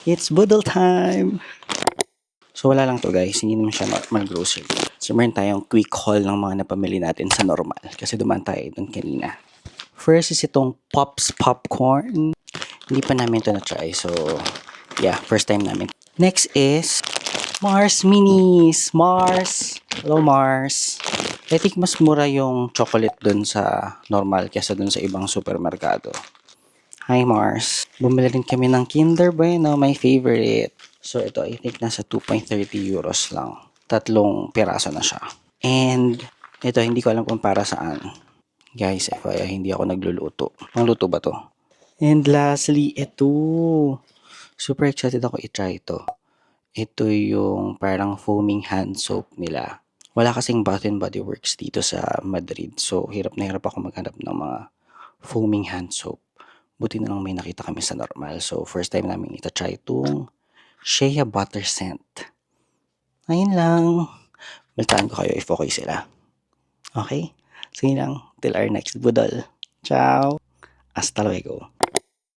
It's budol time! So wala lang to guys, hindi naman siya normal grocery. So meron tayong quick haul ng mga napamili natin sa normal kasi dumaan tayo doon kanina. First is itong Pops Popcorn. Hindi pa namin ito na-try, so yeah, first time namin. Next is Mars Minis! Mars! Hello Mars! I think mas mura yung chocolate dun sa normal kesa dun sa ibang supermerkado. Hi Mars! Bumili rin kami ng Kinder Bueno, my favorite. So ito, I think nasa 2.30 euros lang. 3 piraso na siya. And ito, hindi ko alam kung para saan. Guys, FYI, hindi ako nagluluto. Pangluto ba to? And lastly, ito. Super excited ako i-try ito. Ito yung parang foaming hand soap nila. Wala kasing Bath and Body Works dito sa Madrid. So, hirap na hirap ako maghanap ng mga foaming hand soap. Buti na lang may nakita kami sa normal. So, first time namin ita-try itong Shea Butter Scent. Ayun lang. Baltaan ko kayo if okay sila. Okay? Sige lang. Till our next budol. Ciao! Hasta luego.